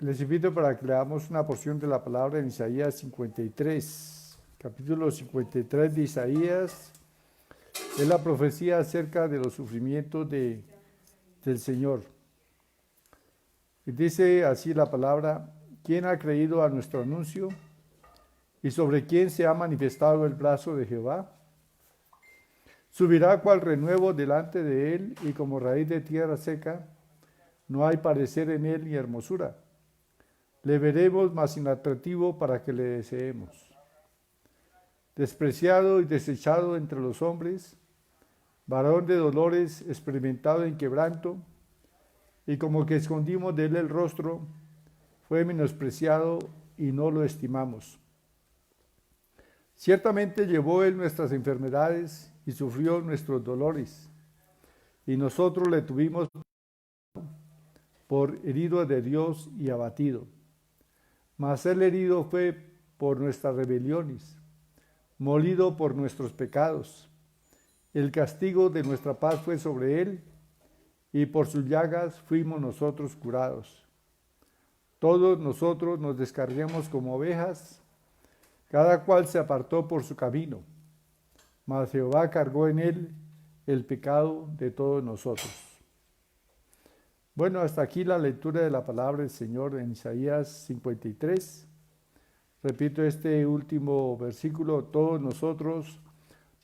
Les invito para que leamos una porción de la palabra en Isaías 53, capítulo 53 de Isaías. Es la profecía acerca de los sufrimientos del Señor. Y dice así la palabra: ¿quién ha creído a nuestro anuncio? ¿Y sobre quién se ha manifestado el brazo de Jehová? Subirá cual renuevo delante de él, y como raíz de tierra seca, no hay parecer en él ni hermosura. Le veremos, mas inatractivo para que le deseemos. Despreciado y desechado entre los hombres, varón de dolores, experimentado en quebranto, y como que escondimos de él el rostro, fue menospreciado y no lo estimamos. Ciertamente llevó él nuestras enfermedades y sufrió nuestros dolores, y nosotros le tuvimos por herido de Dios y abatido. Mas el herido fue por nuestras rebeliones, molido por nuestros pecados. El castigo de nuestra paz fue sobre él, y por sus llagas fuimos nosotros curados. Todos nosotros nos descarriamos como ovejas, cada cual se apartó por su camino, mas Jehová cargó en él el pecado de todos nosotros. Bueno, hasta aquí la lectura de la palabra del Señor en Isaías 53. Repito este último versículo: todos nosotros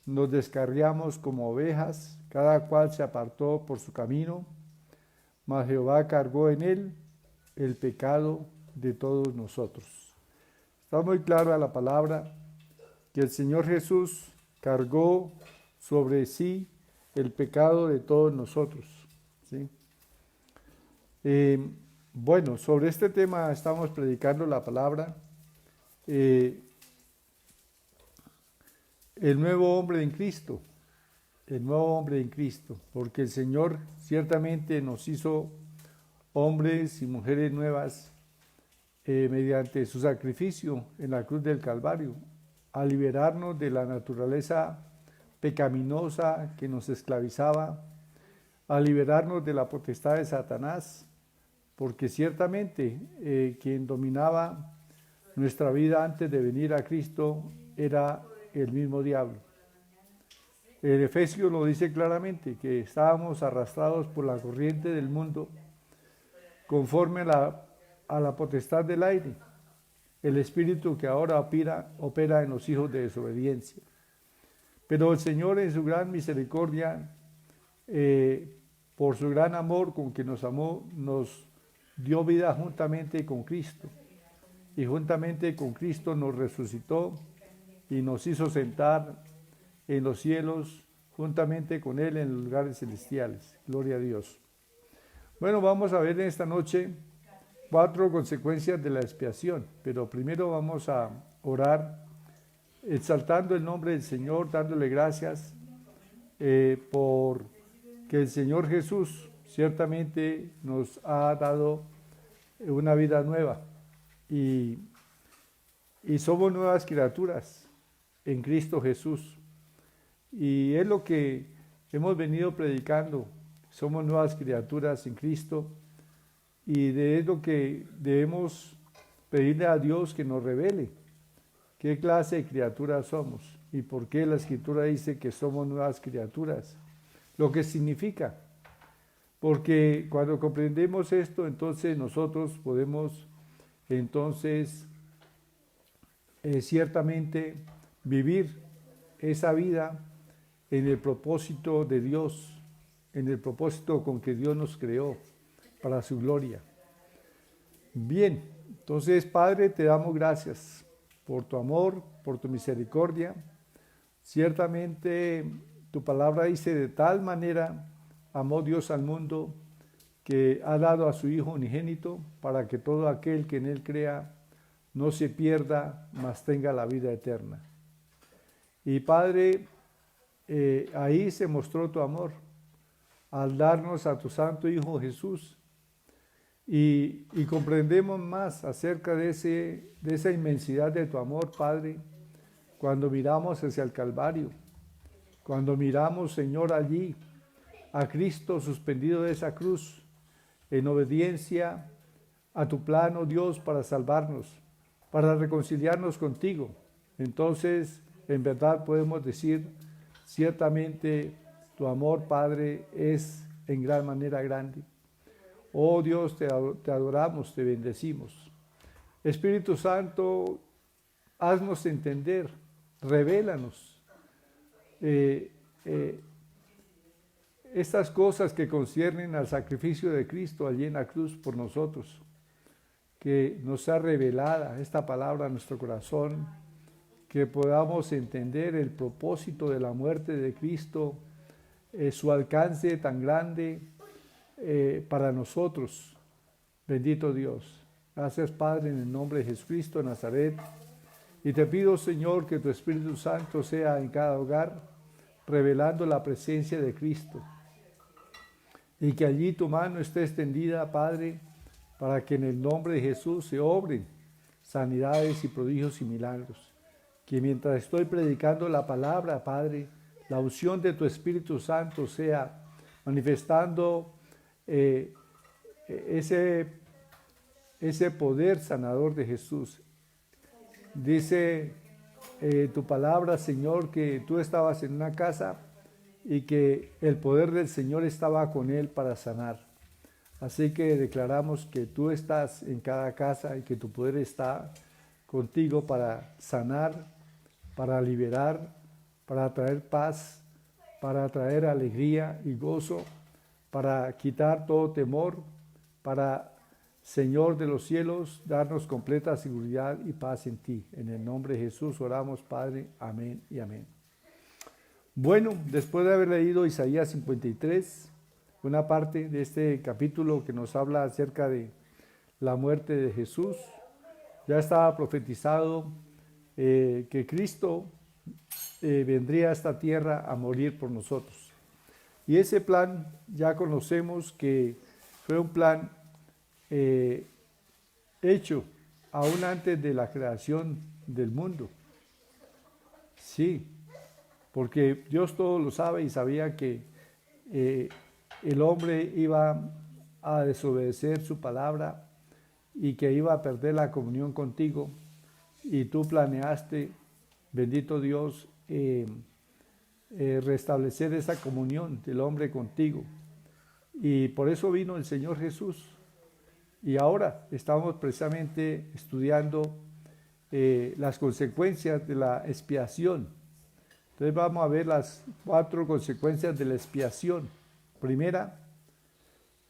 nos descarriamos como ovejas, cada cual se apartó por su camino, mas Jehová cargó en él el pecado de todos nosotros. Está muy clara la palabra que el Señor Jesús cargó sobre sí el pecado de todos nosotros, ¿sí? Bueno, sobre este tema estamos predicando la palabra, el nuevo hombre en Cristo, porque el Señor ciertamente nos hizo hombres y mujeres nuevas mediante su sacrificio en la cruz del Calvario, a liberarnos de la naturaleza pecaminosa que nos esclavizaba, a liberarnos de la potestad de Satanás, porque ciertamente quien dominaba nuestra vida antes de venir a Cristo era el mismo diablo. El Efesios lo dice claramente, que estábamos arrastrados por la corriente del mundo conforme a la potestad del aire, el espíritu que ahora opera en los hijos de desobediencia. Pero el Señor, en su gran misericordia, por su gran amor con que nos amó, nos dio vida juntamente con Cristo, y juntamente con Cristo nos resucitó y nos hizo sentar en los cielos juntamente con Él en los lugares celestiales. Gloria a Dios. Bueno, vamos a ver en esta noche 4 consecuencias de la expiación, pero primero vamos a orar exaltando el nombre del Señor, dándole gracias por que el Señor Jesús ciertamente nos ha dado una vida nueva y somos nuevas criaturas en Cristo Jesús. Y es lo que hemos venido predicando: somos nuevas criaturas en Cristo, y es lo que debemos pedirle a Dios que nos revele qué clase de criaturas somos y por qué la Escritura dice que somos nuevas criaturas, lo que significa. Porque cuando comprendemos esto, entonces nosotros podemos ciertamente vivir esa vida en el propósito de Dios, en el propósito con que Dios nos creó para su gloria. Bien, entonces, Padre, te damos gracias por tu amor, por tu misericordia. Ciertamente tu palabra dice: de tal manera amó Dios al mundo, que ha dado a su Hijo unigénito, para que todo aquel que en él crea no se pierda, mas tenga la vida eterna. Y Padre, ahí se mostró tu amor, al darnos a tu Santo Hijo Jesús, y comprendemos más acerca de esa inmensidad de tu amor, Padre, cuando miramos hacia el Calvario, cuando miramos, Señor, allí a Cristo suspendido de esa cruz, en obediencia a tu plan, oh Dios, para salvarnos, para reconciliarnos contigo. Entonces, en verdad podemos decir, ciertamente tu amor, Padre, es en gran manera grande. Oh Dios, te adoramos, te bendecimos. Espíritu Santo, haznos entender, revélanos estas cosas que conciernen al sacrificio de Cristo allí en la cruz por nosotros, que nos ha revelada esta palabra a nuestro corazón, que podamos entender el propósito de la muerte de Cristo, su alcance tan grande para nosotros. Bendito Dios. Gracias, Padre, en el nombre de Jesucristo de Nazaret. Y te pido, Señor, que tu Espíritu Santo sea en cada hogar, revelando la presencia de Cristo. Y que allí tu mano esté extendida, Padre, para que en el nombre de Jesús se obren sanidades y prodigios y milagros. Que mientras estoy predicando la palabra, Padre, la unción de tu Espíritu Santo sea manifestando ese poder sanador de Jesús. Dice tu palabra, Señor, que tú estabas en una casa y que el poder del Señor estaba con él para sanar. Así que declaramos que tú estás en cada casa y que tu poder está contigo para sanar, para liberar, para traer paz, para traer alegría y gozo, para quitar todo temor, para, Señor de los cielos, darnos completa seguridad y paz en ti. En el nombre de Jesús oramos, Padre. Amén y amén. Bueno, después de haber leído Isaías 53, una parte de este capítulo que nos habla acerca de la muerte de Jesús, ya estaba profetizado que Cristo vendría a esta tierra a morir por nosotros. Y ese plan ya conocemos que fue un plan hecho aún antes de la creación del mundo. Sí, porque Dios todo lo sabe y sabía que el hombre iba a desobedecer su palabra y que iba a perder la comunión contigo. Y tú planeaste, bendito Dios, restablecer esa comunión del hombre contigo. Y por eso vino el Señor Jesús. Y ahora estamos precisamente estudiando las consecuencias de la expiación. Entonces vamos a ver las 4 consecuencias de la expiación. Primera,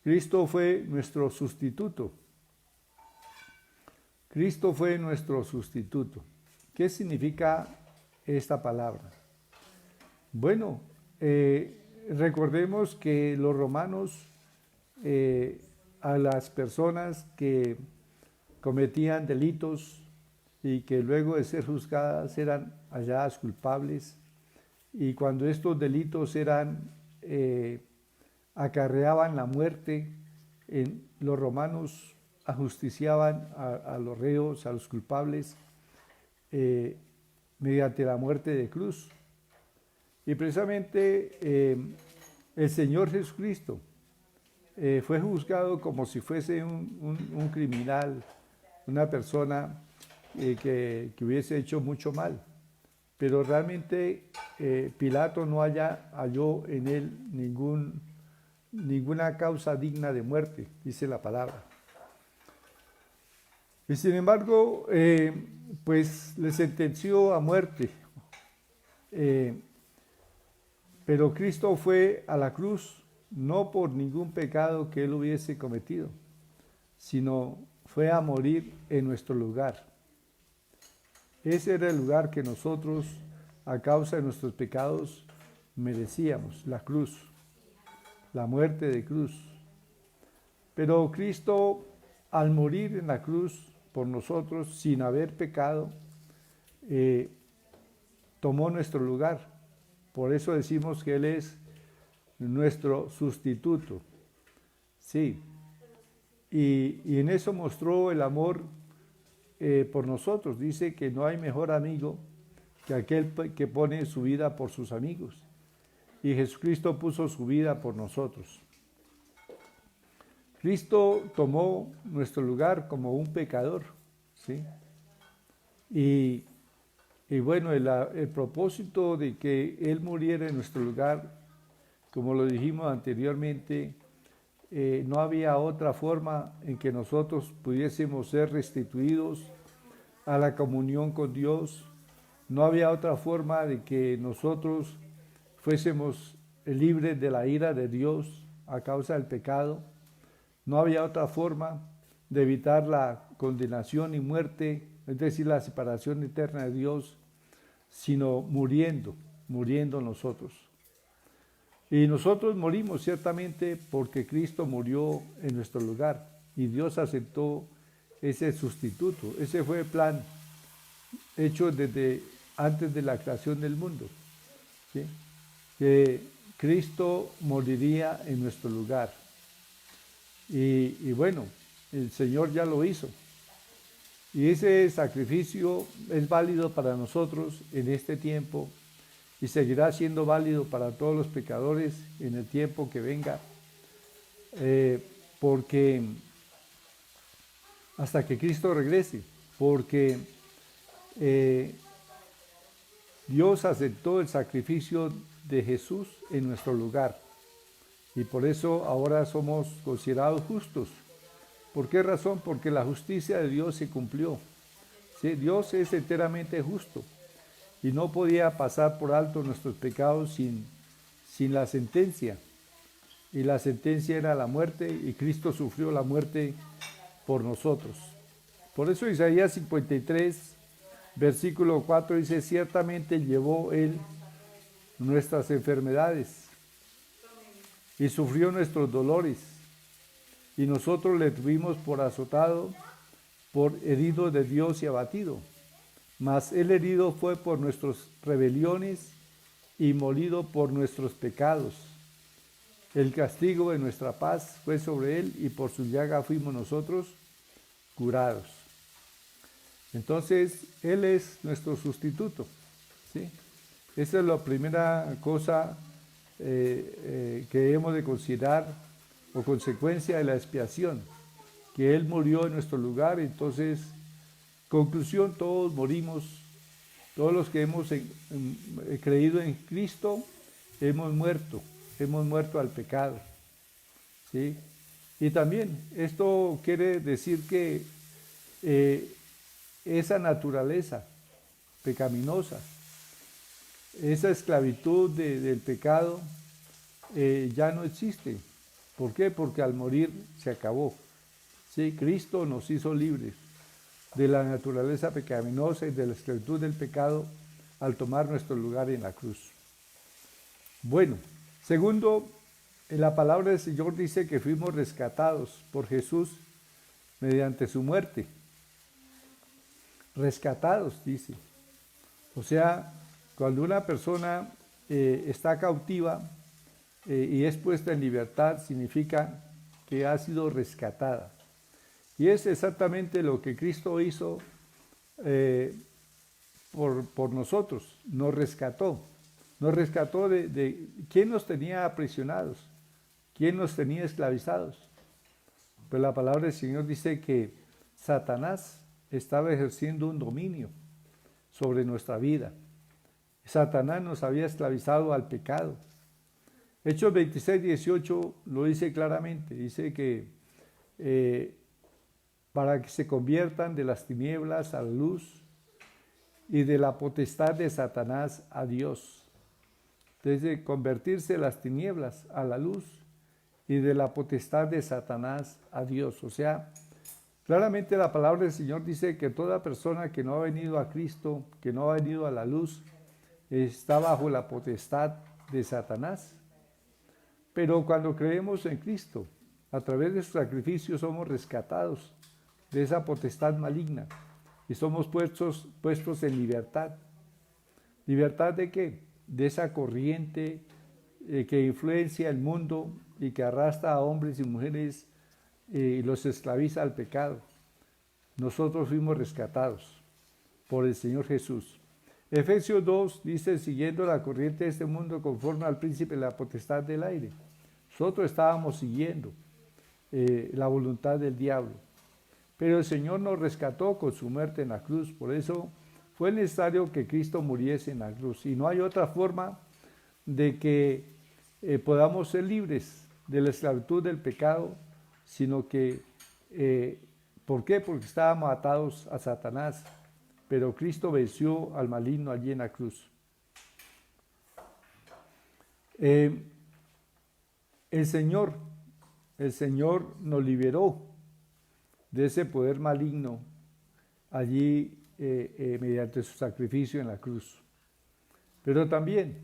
Cristo fue nuestro sustituto. Cristo fue nuestro sustituto. ¿Qué significa esta palabra? Bueno, recordemos que los romanos a las personas que cometían delitos y que luego de ser juzgadas eran halladas culpables, y cuando estos delitos acarreaban la muerte, los romanos ajusticiaban a los reos, a los culpables, mediante la muerte de cruz. Y precisamente el Señor Jesucristo fue juzgado como si fuese un criminal, una persona que hubiese hecho mucho mal. Pero realmente Pilato no halló en él ninguna causa digna de muerte, dice la palabra. Y sin embargo, pues le sentenció a muerte. Pero Cristo fue a la cruz no por ningún pecado que él hubiese cometido, sino fue a morir en nuestro lugar. Ese era el lugar que nosotros, a causa de nuestros pecados, merecíamos, la cruz, la muerte de cruz. Pero Cristo, al morir en la cruz por nosotros, sin haber pecado, tomó nuestro lugar. Por eso decimos que Él es nuestro sustituto. Sí. Y en eso mostró el amor por nosotros. Dice que no hay mejor amigo que aquel que pone su vida por sus amigos. Y Jesucristo puso su vida por nosotros. Cristo tomó nuestro lugar como un pecador, ¿sí? Y bueno, el propósito de que Él muriera en nuestro lugar, como lo dijimos anteriormente, no había otra forma en que nosotros pudiésemos ser restituidos a la comunión con Dios. No había otra forma de que nosotros fuésemos libres de la ira de Dios a causa del pecado. No había otra forma de evitar la condenación y muerte, es decir, la separación eterna de Dios, sino muriendo nosotros. Y nosotros morimos ciertamente porque Cristo murió en nuestro lugar y Dios aceptó ese sustituto. Ese fue el plan hecho desde antes de la creación del mundo, ¿sí? Que Cristo moriría en nuestro lugar. Y bueno, el Señor ya lo hizo. Y ese sacrificio es válido para nosotros en este tiempo y seguirá siendo válido para todos los pecadores en el tiempo que venga, porque hasta que Cristo regrese, porque Dios aceptó el sacrificio de Jesús en nuestro lugar y por eso ahora somos considerados justos. ¿Por qué razón? Porque la justicia de Dios se cumplió. ¿Sí? Dios es enteramente justo y no podía pasar por alto nuestros pecados sin la sentencia. Y la sentencia era la muerte y Cristo sufrió la muerte por nosotros. Por eso Isaías 53, versículo 4 dice, ciertamente llevó Él nuestras enfermedades y sufrió nuestros dolores. Y nosotros le tuvimos por azotado, por herido de Dios y abatido. Mas el herido fue por nuestras rebeliones y molido por nuestros pecados. El castigo de nuestra paz fue sobre él y por su llaga fuimos nosotros curados. Entonces, Él es nuestro sustituto, ¿sí? Esa es la primera cosa que hemos de considerar o consecuencia de la expiación, que Él murió en nuestro lugar. Entonces, conclusión, todos morimos, todos los que hemos creído en Cristo, hemos muerto al pecado, ¿sí? Y también esto quiere decir que esa naturaleza pecaminosa, esa esclavitud del pecado ya no existe. ¿Por qué? Porque al morir se acabó. ¿Sí? Cristo nos hizo libres de la naturaleza pecaminosa y de la esclavitud del pecado al tomar nuestro lugar en la cruz. Bueno, segundo, la palabra del Señor dice que fuimos rescatados por Jesús mediante su muerte. Rescatados, dice. O sea, cuando una persona está cautiva y es puesta en libertad, significa que ha sido rescatada. Y es exactamente lo que Cristo hizo por nosotros, nos rescató de quién nos tenía aprisionados, quién nos tenía esclavizados. Pues la palabra del Señor dice que Satanás estaba ejerciendo un dominio sobre nuestra vida. Satanás nos había esclavizado al pecado. Hechos 26, 18 lo dice claramente, dice que para que se conviertan de las tinieblas a la luz y de la potestad de Satanás a Dios. Desde convertirse de las tinieblas a la luz y de la potestad de Satanás a Dios. O sea, claramente la palabra del Señor dice que toda persona que no ha venido a Cristo, que no ha venido a la luz, está bajo la potestad de Satanás. Pero cuando creemos en Cristo, a través de su sacrificio somos rescatados de esa potestad maligna y somos puestos en libertad. ¿Libertad de qué? De esa corriente que influencia el mundo y que arrastra a hombres y mujeres y los esclaviza al pecado. Nosotros fuimos rescatados por el Señor Jesús. Efesios 2 dice, siguiendo la corriente de este mundo conforme al príncipe de la potestad del aire. Nosotros estábamos siguiendo la voluntad del diablo. Pero el Señor nos rescató con su muerte en la cruz, por eso fue necesario que Cristo muriese en la cruz. Y no hay otra forma de que podamos ser libres de la esclavitud del pecado, sino que, ¿por qué? Porque estábamos atados a Satanás, pero Cristo venció al maligno allí en la cruz. El Señor nos liberó de ese poder maligno allí mediante su sacrificio en la cruz. Pero también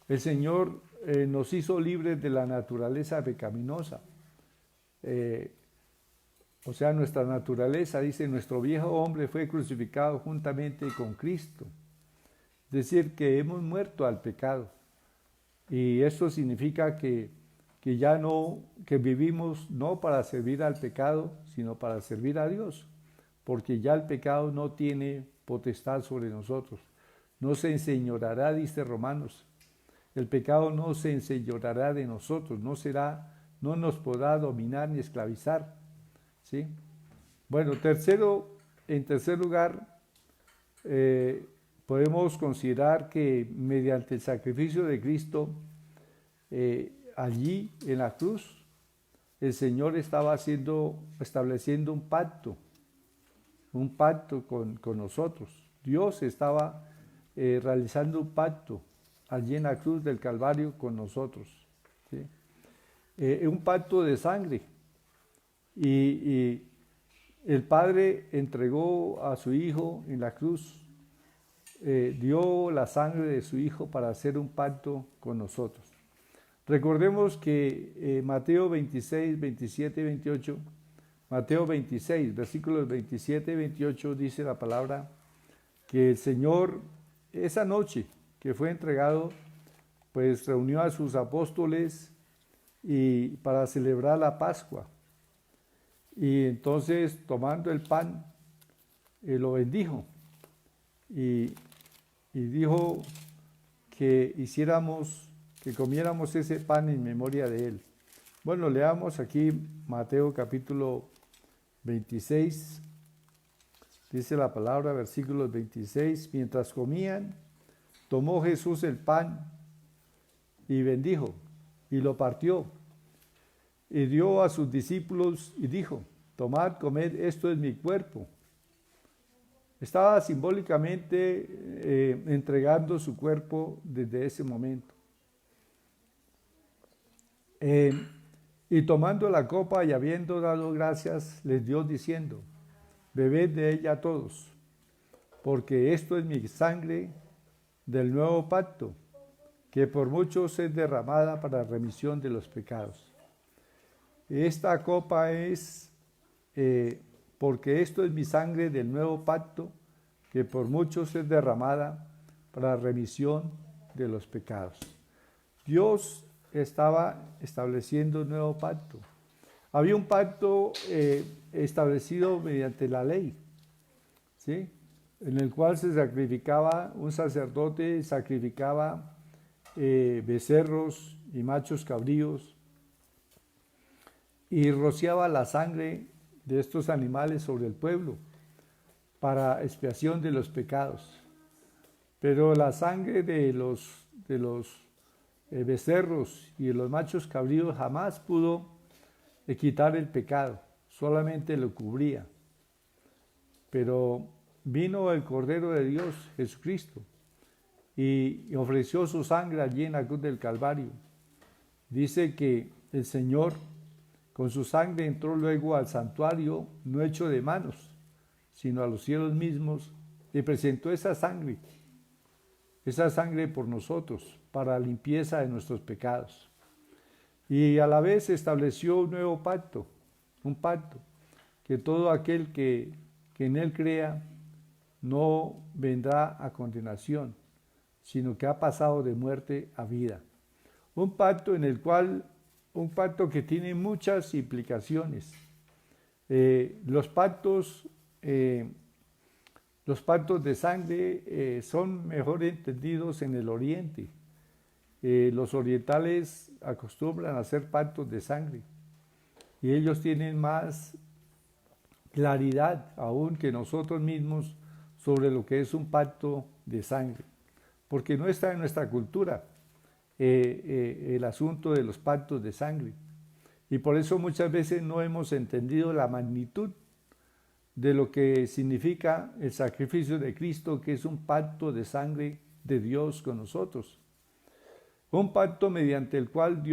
el Señor nos hizo libres de la naturaleza pecaminosa. O sea, nuestra naturaleza, dice, nuestro viejo hombre fue crucificado juntamente con Cristo. Es decir, que hemos muerto al pecado. Y esto significa que ya no, que vivimos no para servir al pecado, sino para servir a Dios, porque ya el pecado no tiene potestad sobre nosotros. No se enseñoreará, dice Romanos. El pecado no se enseñoreará de nosotros, no nos podrá dominar ni esclavizar. ¿Sí? Bueno, en tercer lugar, podemos considerar que mediante el sacrificio de Cristo, allí en la cruz, el Señor estaba estableciendo un pacto con nosotros. Dios estaba realizando un pacto allí en la cruz del Calvario con nosotros. ¿Sí? Un pacto de sangre. Y el Padre entregó a su Hijo en la cruz, dio la sangre de su Hijo para hacer un pacto con nosotros. Recordemos que Mateo 26, 27 y 28, Mateo 26, versículos 27 y 28 dice la palabra que el Señor esa noche que fue entregado, pues reunió a sus apóstoles y para celebrar la Pascua. Y entonces tomando el pan, lo bendijo y dijo que comiéramos ese pan en memoria de él. Bueno, leamos aquí Mateo capítulo 26, dice la palabra, versículos 26, mientras comían, tomó Jesús el pan y bendijo y lo partió y dio a sus discípulos y dijo, tomad, comed, esto es mi cuerpo. Estaba simbólicamente entregando su cuerpo desde ese momento. Y tomando la copa y habiendo dado gracias, les dio diciendo, bebed de ella todos, porque esto es mi sangre del nuevo pacto, que por muchos es derramada para remisión de los pecados. Esta copa es, porque esto es mi sangre del nuevo pacto, que por muchos es derramada para remisión de los pecados. Dios estaba estableciendo un nuevo pacto. Había un pacto establecido mediante la ley, ¿sí? En el cual se sacrificaba, un sacerdote sacrificaba becerros y machos cabríos y rociaba la sangre de estos animales sobre el pueblo para expiación de los pecados. Pero la sangre de los becerros y de los machos cabríos jamás pudo quitar el pecado, solamente lo cubría. Pero vino el Cordero de Dios, Jesucristo, y ofreció su sangre allí en la cruz del Calvario. Dice que el Señor con su sangre entró luego al santuario, no hecho de manos, sino a los cielos mismos, y presentó esa sangre por nosotros, para limpieza de nuestros pecados. Y a la vez estableció un nuevo pacto, un pacto, que todo aquel que en él crea no vendrá a condenación, sino que ha pasado de muerte a vida. Un pacto que tiene muchas implicaciones. Los pactos de sangre son mejor entendidos en el Oriente. Los orientales acostumbran a hacer pactos de sangre. y ellos tienen más claridad aún que nosotros mismos sobre lo que es un pacto de sangre, porque no está en nuestra cultura el asunto de los pactos de sangre, y por eso muchas veces no hemos entendido la magnitud de lo que significa el sacrificio de Cristo, que es un pacto de sangre de Dios con nosotros. Un pacto mediante el cual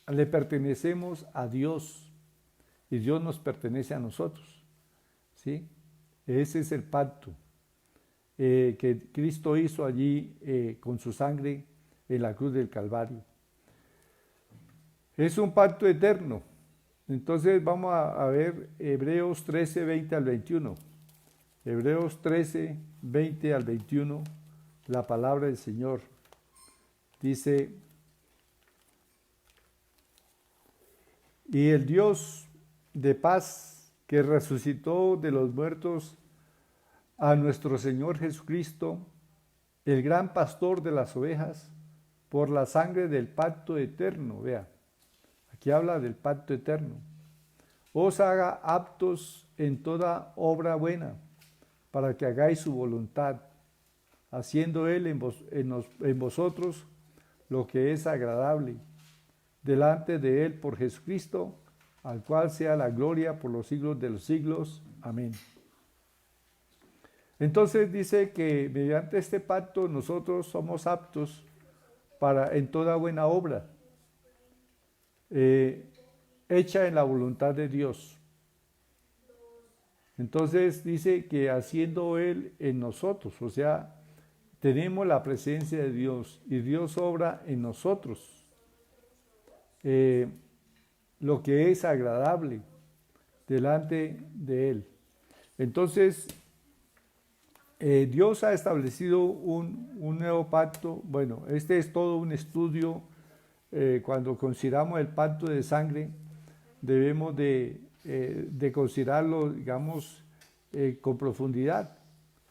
le pertenecemos a Dios y Dios nos pertenece a nosotros. ¿Sí? Ese es el pacto que Cristo hizo allí con su sangre en la cruz del Calvario. Es un pacto eterno. Entonces vamos a ver Hebreos 13, 20 al 21. Hebreos 13, 20 al 21, la palabra del Señor. Dice, y el Dios de paz que resucitó de los muertos a nuestro Señor Jesucristo, el gran pastor de las ovejas, por la sangre del pacto eterno, vea, aquí habla del pacto eterno, os haga aptos en toda obra buena, para que hagáis su voluntad, haciendo Él en vosotros lo que es agradable, delante de Él por Jesucristo, al cual sea la gloria por los siglos de los siglos. Amén. Entonces dice que mediante este pacto nosotros somos aptos en toda buena obra, hecha en la voluntad de Dios. Entonces dice que haciendo Él en nosotros, o sea, tenemos la presencia de Dios y Dios obra en nosotros lo que es agradable delante de Él. Entonces, Dios ha establecido un nuevo pacto. Bueno, este es todo un estudio. Cuando consideramos el pacto de sangre, debemos de considerarlo, digamos, con profundidad.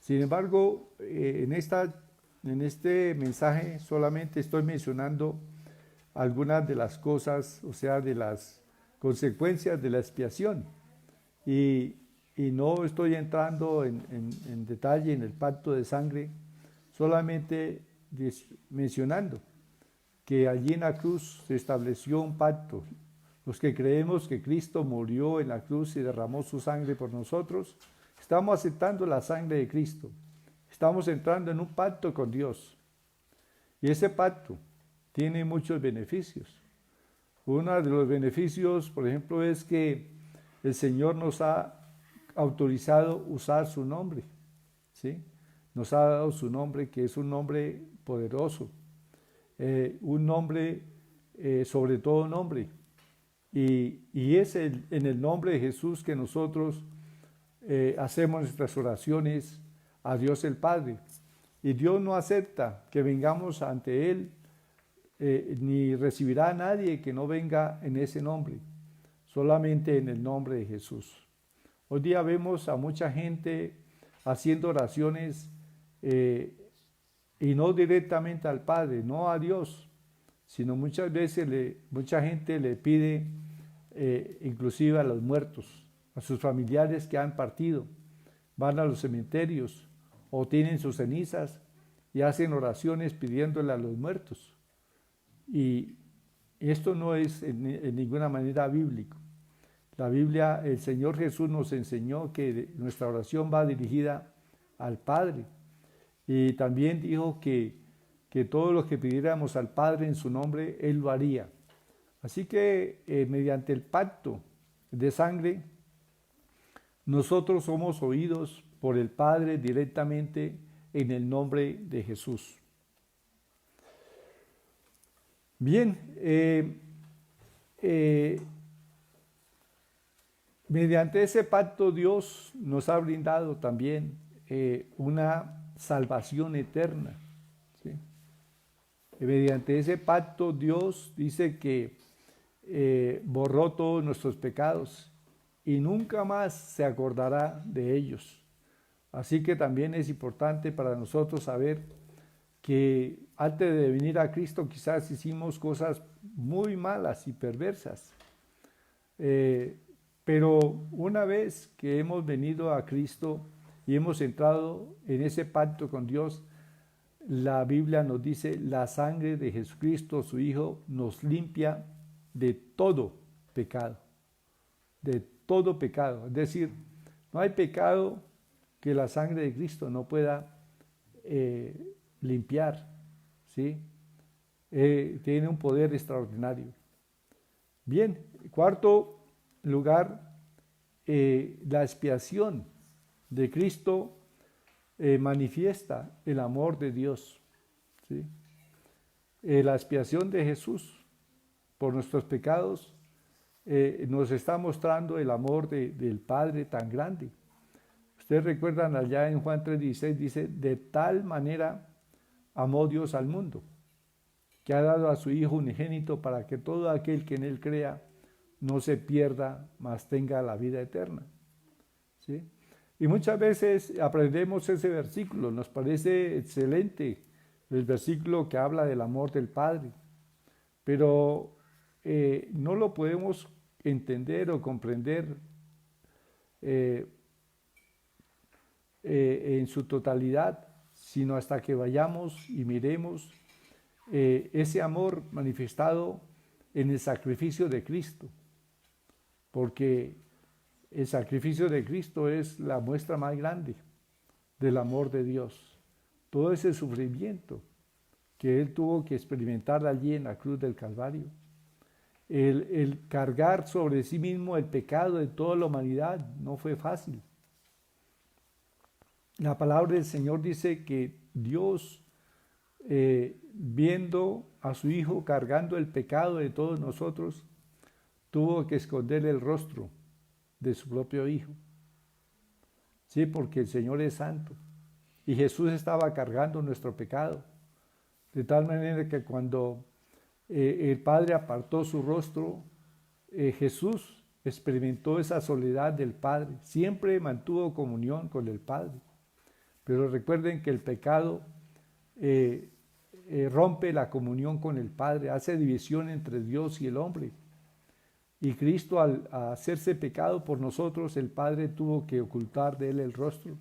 Sin embargo, en este mensaje solamente estoy mencionando algunas de las cosas, o sea, de las consecuencias de la expiación. Y no estoy entrando en detalle en el pacto de sangre, solamente mencionando que allí en la cruz se estableció un pacto. Los que creemos que Cristo murió en la cruz y derramó su sangre por nosotros, estamos aceptando la sangre de Cristo. Estamos entrando en un pacto con Dios. Y ese pacto tiene muchos beneficios. Uno de los beneficios, por ejemplo, es que el Señor nos ha autorizado usar su nombre, ¿sí? Nos ha dado su nombre, que es un nombre poderoso, un nombre sobre todo nombre. Y es en el nombre de Jesús que nosotros hacemos nuestras oraciones a Dios el Padre. Y Dios no acepta que vengamos ante Él, ni recibirá a nadie que no venga en ese nombre, solamente en el nombre de Jesús. Hoy día vemos a mucha gente haciendo oraciones y no directamente al Padre, no a Dios, sino muchas veces mucha gente le pide inclusive a los muertos, a sus familiares que han partido, van a los cementerios o tienen sus cenizas y hacen oraciones pidiéndole a los muertos. Y esto no es en ninguna manera bíblico. La Biblia, el Señor Jesús nos enseñó que nuestra oración va dirigida al Padre. Y también dijo que todo lo que pidiéramos al Padre en su nombre, Él lo haría. Así que mediante el pacto de sangre, nosotros somos oídos por el Padre directamente en el nombre de Jesús. Bien, mediante ese pacto Dios nos ha brindado también una salvación eterna, ¿sí? Mediante ese pacto Dios dice que borró todos nuestros pecados y nunca más se acordará de ellos. Así que también es importante para nosotros saber que antes de venir a Cristo quizás hicimos cosas muy malas y perversas. Pero una vez que hemos venido a Cristo y hemos entrado en ese pacto con Dios, la Biblia nos dice, la sangre de Jesucristo, su Hijo, nos limpia de todo pecado, de todo pecado. Es decir, no hay pecado que la sangre de Cristo no pueda limpiar, ¿sí? Tiene un poder extraordinario. Bien, cuarto lugar, la expiación de Cristo manifiesta el amor de Dios, ¿sí? La expiación de Jesús por nuestros pecados nos está mostrando el amor del Padre tan grande. Ustedes recuerdan allá en Juan 3:16, dice, de tal manera amó Dios al mundo, que ha dado a su Hijo unigénito para que todo aquel que en Él crea no se pierda, mas tenga la vida eterna, ¿sí? Y muchas veces aprendemos ese versículo, nos parece excelente el versículo que habla del amor del Padre, pero no lo podemos entender o comprender en su totalidad, sino hasta que vayamos y miremos ese amor manifestado en el sacrificio de Cristo, porque el sacrificio de Cristo es la muestra más grande del amor de Dios. Todo ese sufrimiento que Él tuvo que experimentar allí en la cruz del Calvario, el cargar sobre sí mismo el pecado de toda la humanidad, no fue fácil. La palabra del Señor dice que Dios, viendo a su Hijo cargando el pecado de todos nosotros, tuvo que esconder el rostro de su propio Hijo. Sí, porque el Señor es santo y Jesús estaba cargando nuestro pecado, de tal manera que cuando el Padre apartó su rostro, Jesús experimentó esa soledad del Padre, siempre mantuvo comunión con el Padre. Pero recuerden que el pecado rompe la comunión con el Padre, hace división entre Dios y el hombre. Y Cristo, al hacerse pecado por nosotros, el Padre tuvo que ocultar de Él el rostro.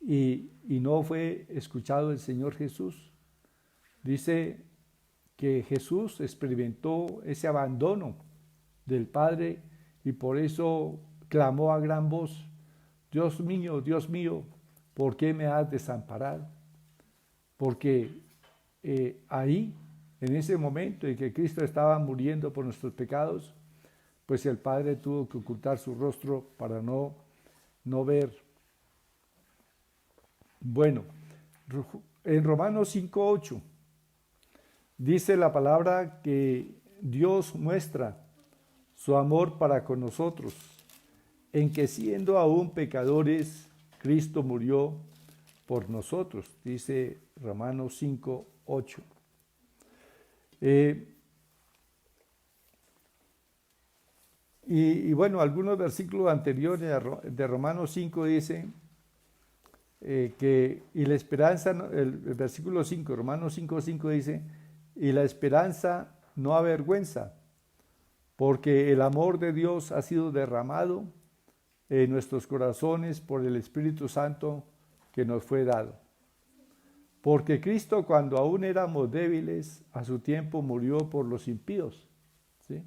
Y no fue escuchado el Señor Jesús. Dice que Jesús experimentó ese abandono del Padre y por eso clamó a gran voz, Dios mío, ¿por qué me has desamparado? Porque ahí, en ese momento en que Cristo estaba muriendo por nuestros pecados, pues el Padre tuvo que ocultar su rostro para no ver. Bueno, en Romanos 5:8 dice la palabra que Dios muestra su amor para con nosotros, en que siendo aún pecadores, Cristo murió por nosotros, dice Romanos 5:8. Y bueno, algunos versículos anteriores de Romanos 5 dicen y la esperanza, el versículo 5, Romanos 5:5 dice, y la esperanza no avergüenza, porque el amor de Dios ha sido derramado en nuestros corazones por el Espíritu Santo que nos fue dado. Porque Cristo, cuando aún éramos débiles, a su tiempo murió por los impíos, ¿sí?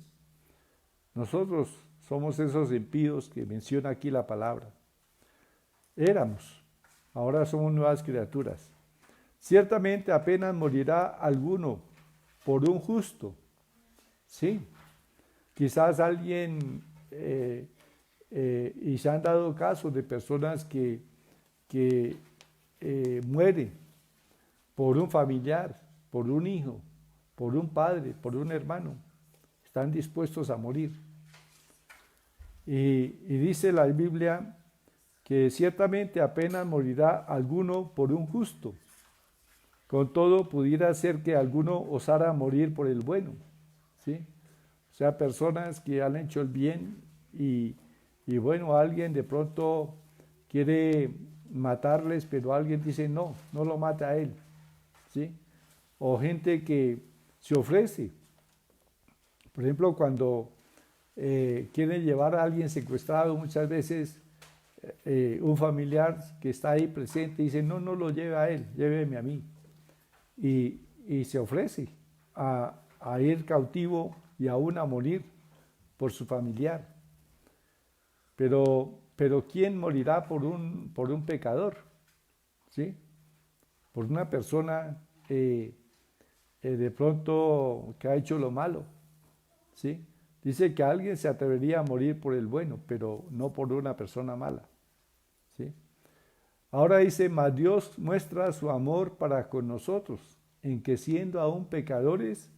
Nosotros somos esos impíos que menciona aquí la palabra. Éramos, ahora somos nuevas criaturas. Ciertamente apenas morirá alguno por un justo, ¿sí? Quizás alguien, y se han dado casos de personas que mueren por un familiar, por un hijo, por un padre, por un hermano. Están dispuestos a morir. Y dice la Biblia que ciertamente apenas morirá alguno por un justo. Con todo, pudiera ser que alguno osara morir por el bueno, ¿sí? O sea, personas que han hecho el bien y bueno, alguien de pronto quiere matarles, pero alguien dice no lo mate a él, ¿sí? O gente que se ofrece. Por ejemplo, cuando quieren llevar a alguien secuestrado, muchas veces un familiar que está ahí presente dice, no, no lo lleve a él, lléveme a mí. Y se ofrece a ir cautivo y aún a morir por su familiar. Pero ¿quién morirá por un pecador? ¿Sí? Por una persona de pronto que ha hecho lo malo. ¿Sí? Dice que alguien se atrevería a morir por el bueno, pero no por una persona mala. ¿Sí? Ahora dice, mas Dios muestra su amor para con nosotros, en que siendo aún pecadores,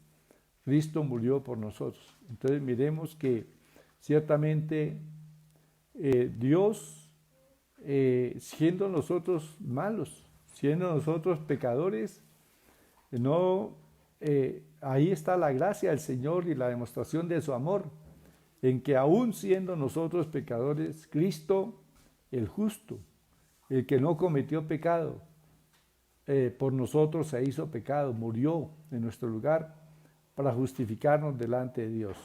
Cristo murió por nosotros. Entonces miremos que ciertamente Dios, siendo nosotros malos, siendo nosotros pecadores, no, ahí está la gracia del Señor y la demostración de su amor, en que aún siendo nosotros pecadores, Cristo, el justo, el que no cometió pecado, por nosotros se hizo pecado, murió en nuestro lugar para justificarnos delante de Dios.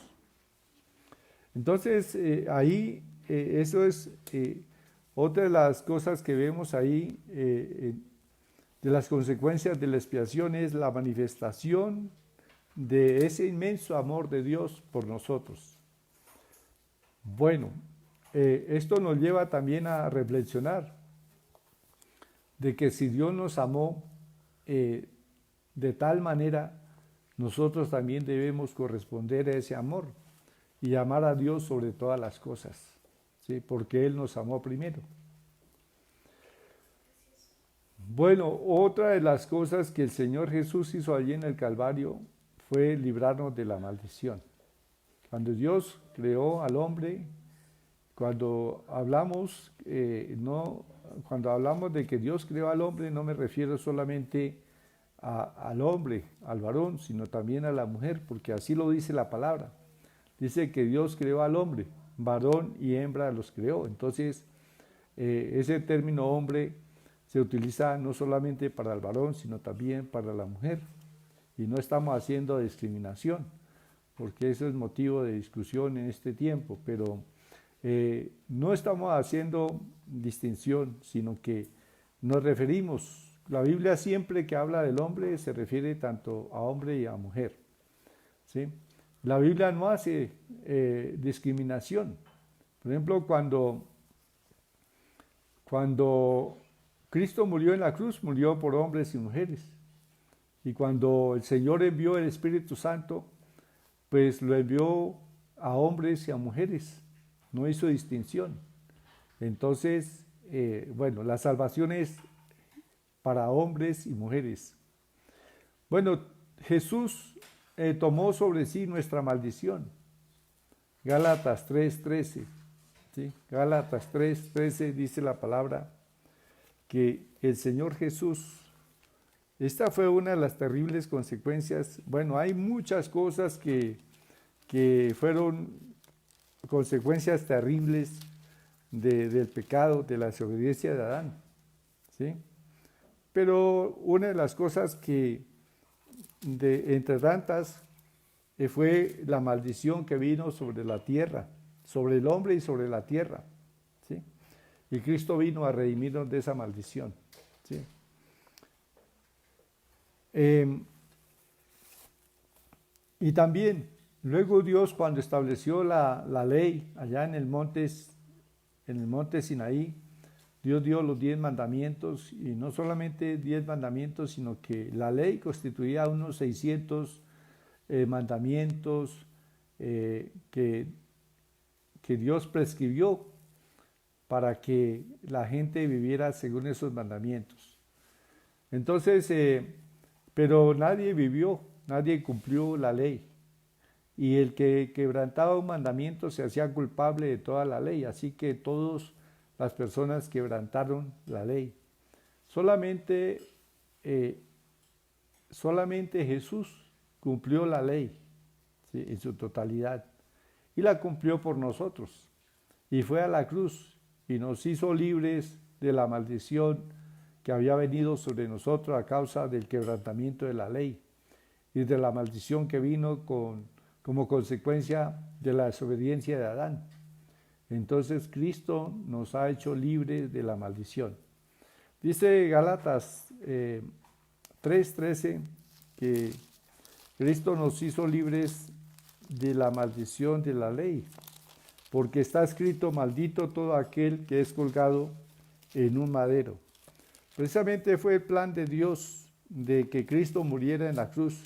Entonces, ahí, eso es otra de las cosas que vemos ahí, de las consecuencias de la expiación, es la manifestación de ese inmenso amor de Dios por nosotros. Bueno, esto nos lleva también a reflexionar de que si Dios nos amó de tal manera, nosotros también debemos corresponder a ese amor y amar a Dios sobre todas las cosas, ¿sí? Porque Él nos amó primero. Bueno, otra de las cosas que el Señor Jesús hizo allí en el Calvario fue librarnos de la maldición. Cuando Dios creó al hombre, cuando hablamos de que Dios creó al hombre, no me refiero solamente al hombre, al varón, sino también a la mujer, porque así lo dice la palabra. Dice que Dios creó al hombre, varón y hembra los creó. Entonces, ese término hombre se utiliza no solamente para el varón, sino también para la mujer. Y no estamos haciendo discriminación, porque eso es motivo de discusión en este tiempo, pero no estamos haciendo distinción, sino que nos referimos, la Biblia siempre que habla del hombre se refiere tanto a hombre y a mujer, ¿sí? La Biblia no hace discriminación. Por ejemplo, cuando Cristo murió en la cruz, murió por hombres y mujeres. Y cuando el Señor envió el Espíritu Santo, pues lo envió a hombres y a mujeres. No hizo distinción. Entonces, bueno, la salvación es para hombres y mujeres. Bueno, Jesús tomó sobre sí nuestra maldición. Gálatas 3:13. ¿Sí? Gálatas 3:13 dice la palabra que el Señor Jesús, esta fue una de las terribles consecuencias. Bueno, hay muchas cosas que fueron consecuencias terribles del pecado, de la desobediencia de Adán, ¿sí? Pero una de las cosas que, entre tantas, fue la maldición que vino sobre la tierra, sobre el hombre y sobre la tierra, ¿sí? Y Cristo vino a redimirnos de esa maldición, ¿sí? Y también, luego Dios, cuando estableció la ley allá en el monte Sinaí, Dios dio los 10 mandamientos, y no solamente 10 mandamientos, sino que la ley constituía unos 600 mandamientos que Dios prescribió para que la gente viviera según esos mandamientos. Entonces, pero nadie vivió, nadie cumplió la ley. Y el que quebrantaba un mandamiento se hacía culpable de toda la ley. Así que todas las personas quebrantaron la ley. Solamente Jesús cumplió la ley, ¿sí? En su totalidad. Y la cumplió por nosotros. Y fue a la cruz y nos hizo libres de la maldición que había venido sobre nosotros a causa del quebrantamiento de la ley y de la maldición que vino como consecuencia de la desobediencia de Adán. Entonces Cristo nos ha hecho libres de la maldición. Dice Gálatas 3:13 que Cristo nos hizo libres de la maldición de la ley, porque está escrito: maldito todo aquel que es colgado en un madero. Precisamente fue el plan de Dios de que Cristo muriera en la cruz,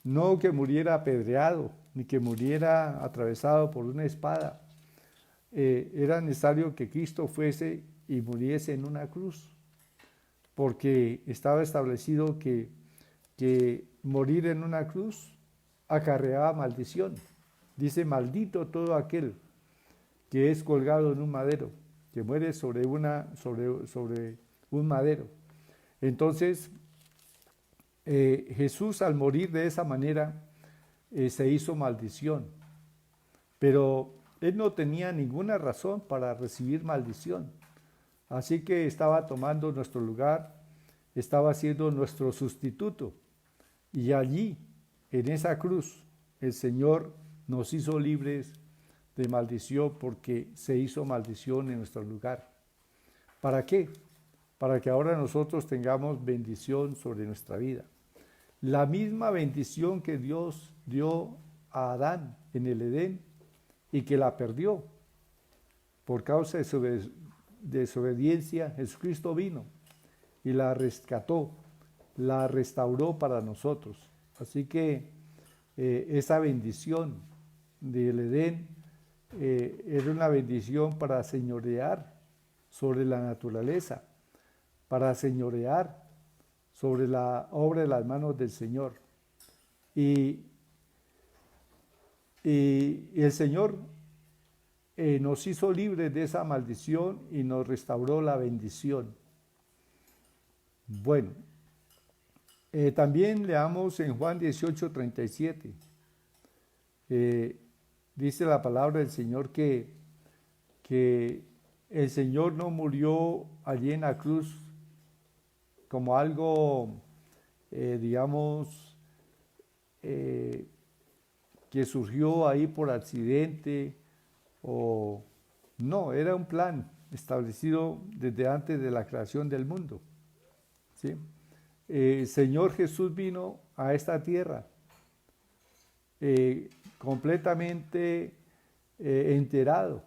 no que muriera apedreado, ni que muriera atravesado por una espada. Era necesario que Cristo fuese y muriese en una cruz, porque estaba establecido que morir en una cruz acarreaba maldición. Dice: maldito todo aquel que es colgado en un madero, que muere sobre un madero. Entonces, Jesús, al morir de esa manera, se hizo maldición, pero él no tenía ninguna razón para recibir maldición. Así que estaba tomando nuestro lugar, estaba siendo nuestro sustituto. Y allí, en esa cruz, el Señor nos hizo libres de maldición, porque se hizo maldición en nuestro lugar. ¿Para qué? Para que ahora nosotros tengamos bendición sobre nuestra vida. La misma bendición que Dios dio a Adán en el Edén y que la perdió por causa de su desobediencia, Jesucristo vino y la rescató, la restauró para nosotros. Así que esa bendición del Edén era una bendición para señorear sobre la naturaleza, para señorear sobre la obra de las manos del Señor. Y el Señor nos hizo libres de esa maldición y nos restauró la bendición. Bueno, también leamos en Juan 18:37. Dice la palabra del Señor que el Señor no murió allí en la cruz como algo, digamos, que surgió ahí por accidente, o no, era un plan establecido desde antes de la creación del mundo. ¿Sí? El Señor Jesús vino a esta tierra completamente enterado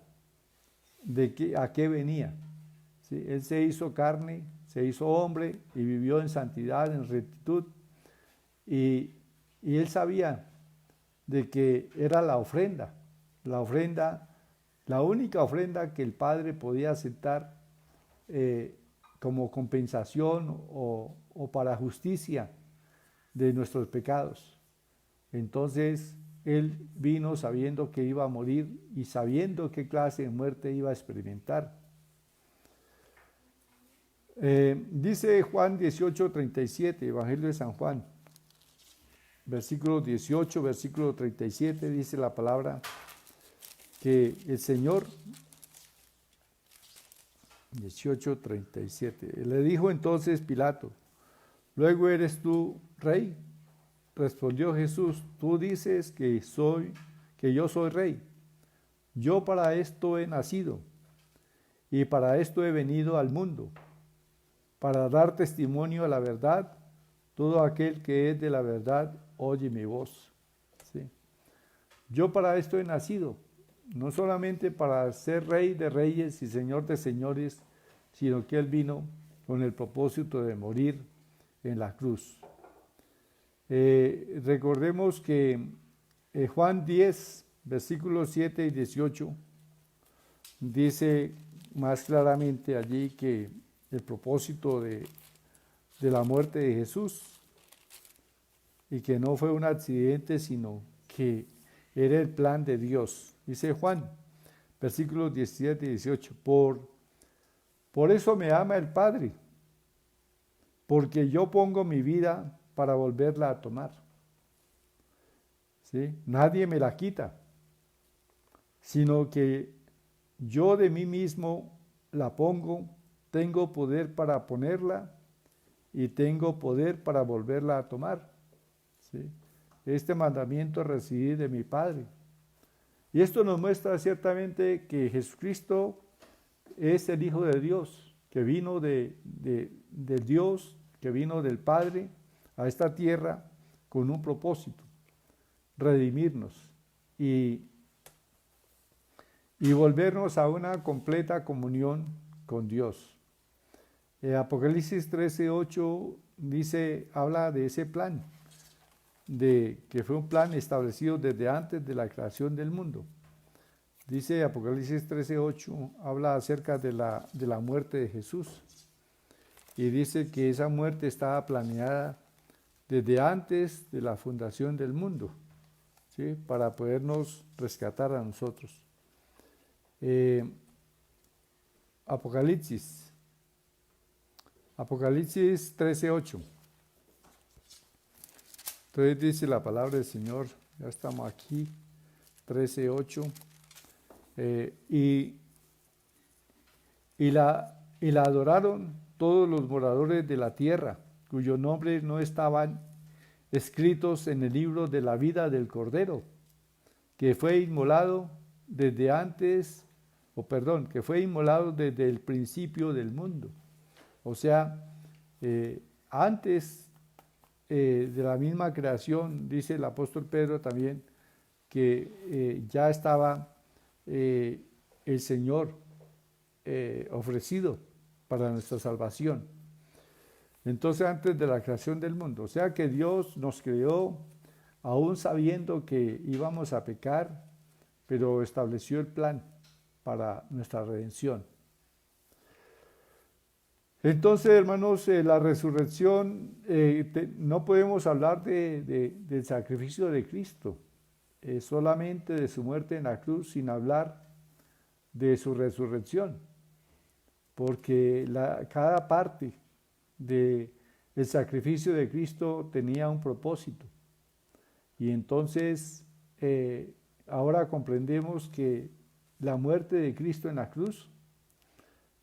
de a qué venía. ¿Sí? Él se hizo carne, se hizo hombre y vivió en santidad, en rectitud, y él sabía de que era la ofrenda, la única ofrenda que el Padre podía aceptar como compensación o para justicia de nuestros pecados. Entonces Él vino sabiendo que iba a morir y sabiendo qué clase de muerte iba a experimentar. Dice Juan 18:37, Evangelio de San Juan, versículo 18, versículo 37, dice la palabra que el Señor, 18:37, le dijo entonces Pilato: ¿luego eres tú rey? Respondió Jesús: tú dices que yo soy rey. Yo para esto he nacido y para esto he venido al mundo, para dar testimonio a la verdad. Todo aquel que es de la verdad oye mi voz. ¿Sí? Yo para esto he nacido, no solamente para ser rey de reyes y señor de señores, sino que Él vino con el propósito de morir en la cruz. Recordemos que Juan 10, versículos 7 y 18, dice más claramente allí que el propósito de la muerte de Jesús, y que no fue un accidente, sino que era el plan de Dios. Dice Juan, versículos 17 y 18, por eso me ama el Padre, porque yo pongo mi vida para volverla a tomar. ¿Sí? Nadie me la quita, sino que yo de mí mismo la pongo. Tengo poder para ponerla y tengo poder para volverla a tomar. ¿Sí? este mandamiento recibí de mi Padre. Y esto nos muestra ciertamente que Jesucristo es el Hijo de Dios, que vino de Dios, que vino del Padre a esta tierra con un propósito, redimirnos y volvernos a una completa comunión con Dios. Apocalipsis 13:8 habla de ese plan, de que fue un plan establecido desde antes de la creación del mundo. Dice Apocalipsis 13:8, habla acerca de la muerte de Jesús y dice que esa muerte estaba planeada desde antes de la fundación del mundo, ¿sí? Para podernos rescatar a nosotros. Apocalipsis 13:8. Entonces dice la palabra del Señor, ya estamos aquí, 13:8. Y la adoraron todos los moradores de la tierra, cuyos nombres no estaban escritos en el libro de la vida del Cordero, que fue inmolado desde el principio del mundo. O sea, antes de la misma creación, dice el apóstol Pedro también, que ya estaba el Señor ofrecido para nuestra salvación. Entonces, antes de la creación del mundo, o sea que Dios nos creó aún sabiendo que íbamos a pecar, pero estableció el plan para nuestra redención. Entonces, hermanos, la resurrección, no podemos hablar del sacrificio de Cristo, solamente de su muerte en la cruz, sin hablar de su resurrección, porque cada parte del sacrificio de Cristo tenía un propósito. Y entonces, ahora comprendemos que la muerte de Cristo en la cruz,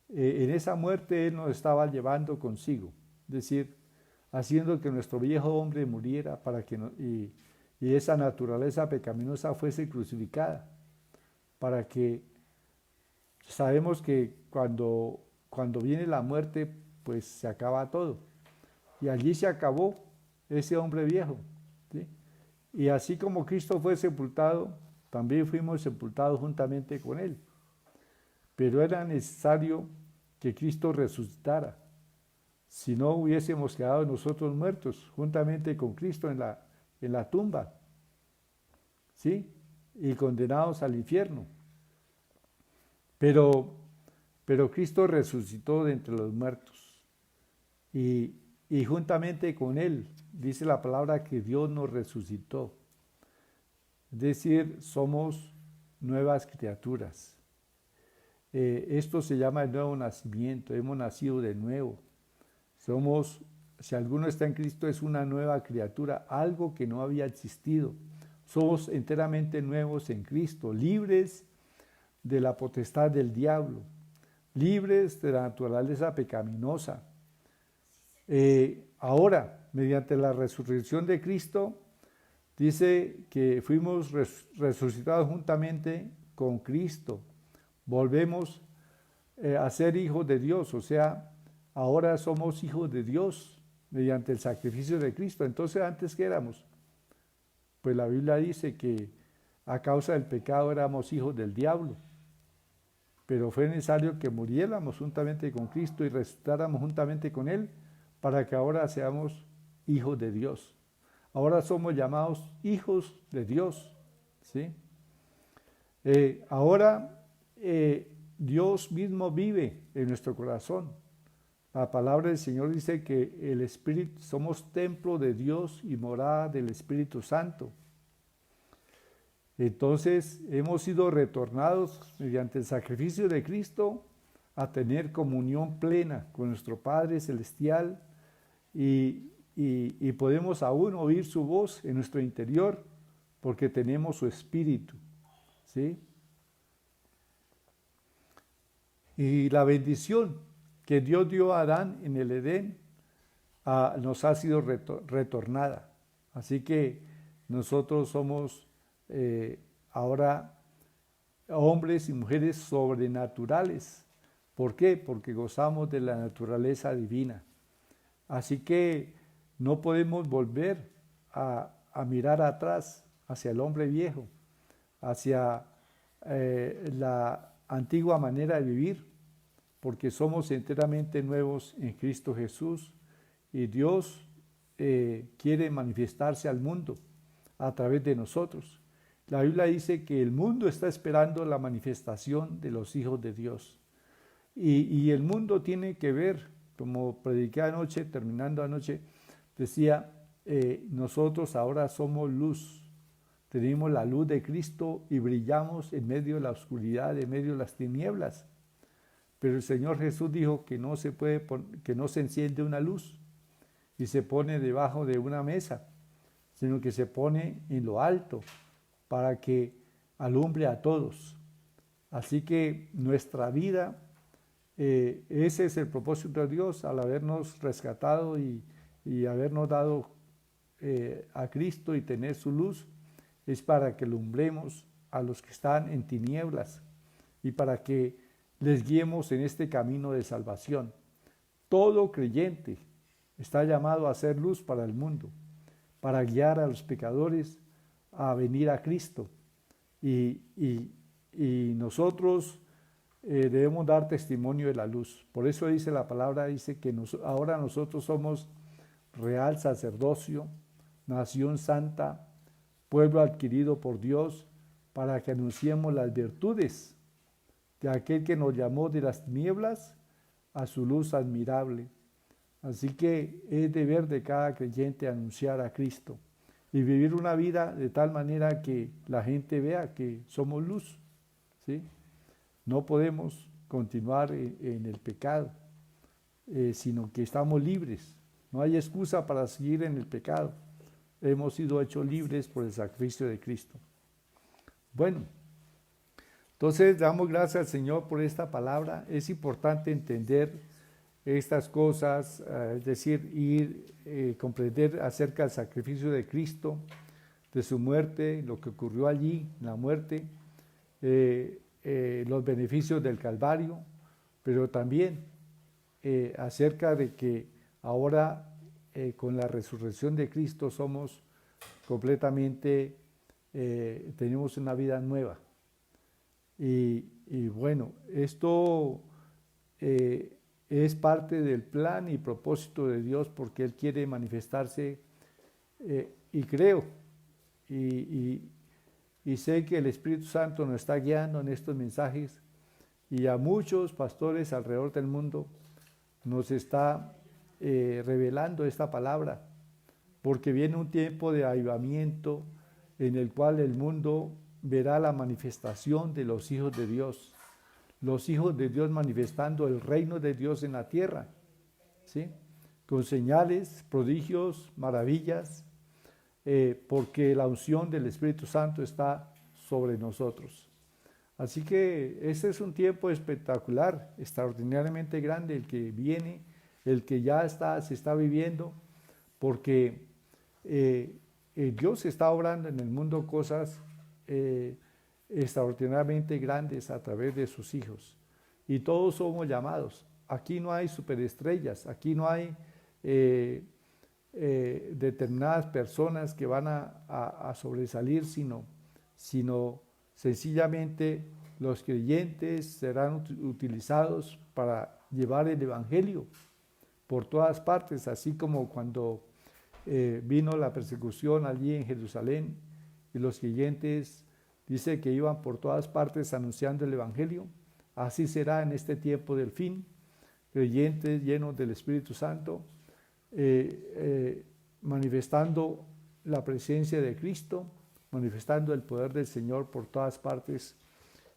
en esa muerte Él nos estaba llevando consigo, es decir, haciendo que nuestro viejo hombre muriera para que y esa naturaleza pecaminosa fuese crucificada, para que sabemos que cuando viene la muerte, pues se acaba todo. Y allí se acabó ese hombre viejo, ¿sí? Y así como Cristo fue sepultado, también fuimos sepultados juntamente con Él. Pero era necesario que Cristo resucitara. Si no, hubiésemos quedado nosotros muertos juntamente con Cristo en la tumba, ¿sí? Y condenados al infierno. Pero Cristo resucitó de entre los muertos. Y juntamente con Él, dice la palabra que Dios nos resucitó. Es decir, somos nuevas criaturas. Esto se llama el nuevo nacimiento, hemos nacido de nuevo. Si alguno está en Cristo, es una nueva criatura, algo que no había existido. Somos enteramente nuevos en Cristo, libres de la potestad del diablo, libres de la naturaleza pecaminosa. Ahora, mediante la resurrección de Cristo, dice que fuimos resucitados juntamente con Cristo. Volvemos a ser hijos de Dios, o sea, ahora somos hijos de Dios mediante el sacrificio de Cristo. Entonces, ¿antes qué éramos? Pues la Biblia dice que a causa del pecado éramos hijos del diablo, pero fue necesario que muriéramos juntamente con Cristo y resucitáramos juntamente con Él para que ahora seamos hijos de Dios. Ahora somos llamados hijos de Dios, ¿sí? Ahora Dios mismo vive en nuestro corazón. La palabra del Señor dice que el Espíritu, somos templo de Dios y morada del Espíritu Santo. Entonces hemos sido retornados mediante el sacrificio de Cristo a tener comunión plena con nuestro Padre Celestial y podemos aún oír su voz en nuestro interior porque tenemos su Espíritu, ¿sí? Y la bendición que Dios dio a Adán en el Edén nos ha sido retornada. Así que nosotros somos ahora hombres y mujeres sobrenaturales. ¿Por qué? Porque gozamos de la naturaleza divina. Así que no podemos volver a mirar atrás hacia el hombre viejo, hacia la antigua manera de vivir, porque somos enteramente nuevos en Cristo Jesús y Dios quiere manifestarse al mundo a través de nosotros. La Biblia dice que el mundo está esperando la manifestación de los hijos de Dios. Y el mundo tiene que ver, como prediqué anoche, terminando anoche, decía, nosotros ahora somos luz, tenemos la luz de Cristo y brillamos en medio de la oscuridad, en medio de las tinieblas. Pero el Señor Jesús dijo que no se enciende una luz y se pone debajo de una mesa, sino que se pone en lo alto para que alumbre a todos. Así que nuestra vida, ese es el propósito de Dios al habernos rescatado y habernos dado a Cristo y tener su luz, es para que alumbremos a los que están en tinieblas y para que les guiemos en este camino de salvación. Todo creyente está llamado a ser luz para el mundo, para guiar a los pecadores a venir a Cristo. Y nosotros debemos dar testimonio de la luz. Por eso dice la palabra, dice que ahora nosotros somos real sacerdocio, nación santa, pueblo adquirido por Dios, para que anunciemos las virtudes de aquel que nos llamó de las tinieblas a su luz admirable. Así que es deber de cada creyente anunciar a Cristo y vivir una vida de tal manera que la gente vea que somos luz, ¿sí? No podemos continuar en el pecado, sino que estamos libres. No hay excusa para seguir en el pecado. Hemos sido hechos libres por el sacrificio de Cristo. Bueno, entonces damos gracias al Señor por esta palabra. Es importante entender estas cosas, es decir, comprender acerca del sacrificio de Cristo, de su muerte, lo que ocurrió allí, la muerte, los beneficios del Calvario, pero también acerca de que ahora con la resurrección de Cristo somos completamente, tenemos una vida nueva. Y bueno, esto es parte del plan y propósito de Dios porque Él quiere manifestarse y creo y sé que el Espíritu Santo nos está guiando en estos mensajes y a muchos pastores alrededor del mundo nos está revelando esta palabra porque viene un tiempo de avivamiento en el cual el mundo verá la manifestación de los hijos de Dios. Los hijos de Dios manifestando el reino de Dios en la tierra, ¿sí? Con señales, prodigios, maravillas, porque la unción del Espíritu Santo está sobre nosotros. Así que este es un tiempo espectacular, extraordinariamente grande, el que viene, el que ya se está viviendo, porque Dios está obrando en el mundo cosas extraordinariamente grandes a través de sus hijos. Y todos somos llamados. Aquí no hay superestrellas, aquí no hay determinadas personas que van a sobresalir, sino sencillamente los creyentes serán utilizados para llevar el Evangelio por todas partes, así como cuando vino la persecución allí en Jerusalén y los creyentes dice que iban por todas partes anunciando el Evangelio. Así será en este tiempo del fin, creyentes llenos del Espíritu Santo, manifestando la presencia de Cristo, manifestando el poder del Señor por todas partes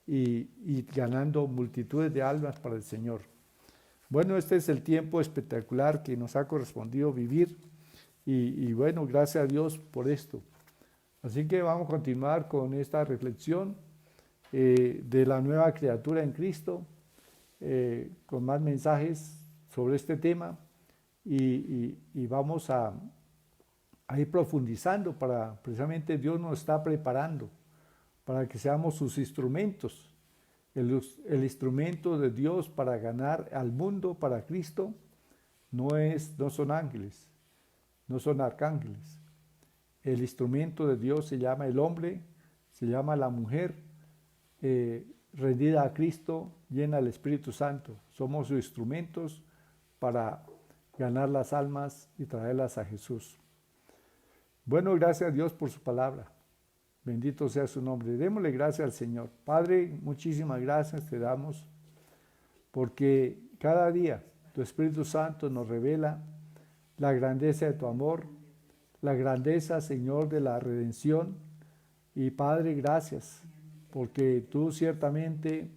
y ganando multitudes de almas para el Señor. Bueno, este es el tiempo espectacular que nos ha correspondido vivir y bueno, gracias a Dios por esto. Así que vamos a continuar con esta reflexión de la nueva criatura en Cristo, con más mensajes sobre este tema y vamos a a ir profundizando precisamente Dios nos está preparando para que seamos sus instrumentos. El instrumento de Dios para ganar al mundo para Cristo no son ángeles, no son arcángeles. El instrumento de Dios se llama el hombre, se llama la mujer, rendida a Cristo, llena del Espíritu Santo. Somos sus instrumentos para ganar las almas y traerlas a Jesús. Bueno, gracias a Dios por su palabra. Bendito sea su nombre. Démosle gracias al Señor. Padre, muchísimas gracias te damos porque cada día tu Espíritu Santo nos revela la grandeza de tu amor, la grandeza, Señor, de la redención. Y Padre, gracias porque tú ciertamente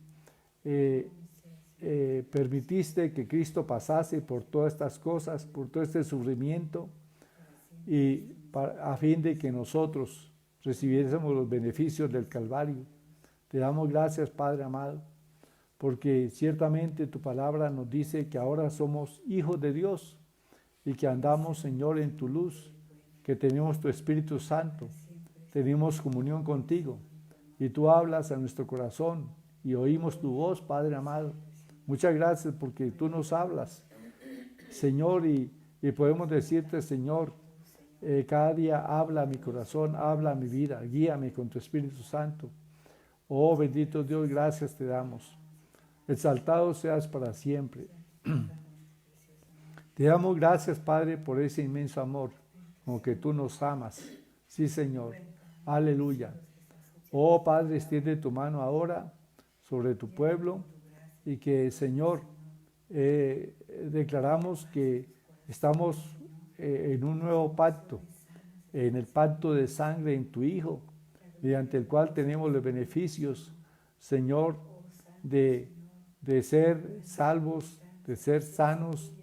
permitiste que Cristo pasase por todas estas cosas, por todo este sufrimiento, y a fin de que nosotros recibiésemos los beneficios del Calvario. Te damos gracias, Padre amado, porque ciertamente tu palabra nos dice que ahora somos hijos de Dios y que andamos, Señor, en tu luz, que tenemos tu Espíritu Santo, tenemos comunión contigo y tú hablas a nuestro corazón y oímos tu voz, Padre amado. Muchas gracias porque tú nos hablas, Señor, y podemos decirte, Señor, cada día habla a mi corazón, habla a mi vida, guíame con tu Espíritu Santo. Oh, bendito Dios, gracias te damos. Exaltado seas para siempre. Te damos gracias, Padre, por ese inmenso amor con que tú nos amas. Sí, Señor. Aleluya. Oh, Padre, extiende tu mano ahora sobre tu pueblo y que, Señor, declaramos que estamos en un nuevo pacto, en el pacto de sangre en tu Hijo, mediante el cual tenemos los beneficios, Señor, de ser salvos, de ser sanos,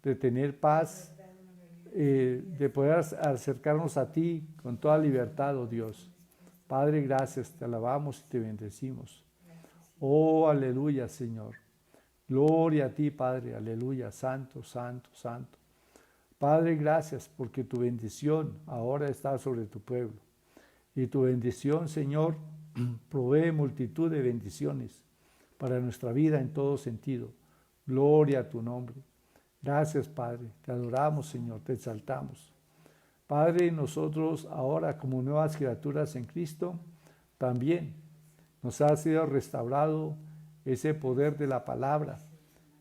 de tener paz, de poder acercarnos a ti con toda libertad, oh Dios. Padre, gracias, te alabamos y te bendecimos. Oh, aleluya, Señor. Gloria a ti, Padre, aleluya, santo, santo, santo. Padre, gracias porque tu bendición ahora está sobre tu pueblo. Y tu bendición, Señor, provee multitud de bendiciones para nuestra vida en todo sentido. Gloria a tu nombre. Gracias, Padre. Te adoramos, Señor, te exaltamos. Padre, nosotros ahora como nuevas criaturas en Cristo, también nos ha sido restaurado ese poder de la palabra.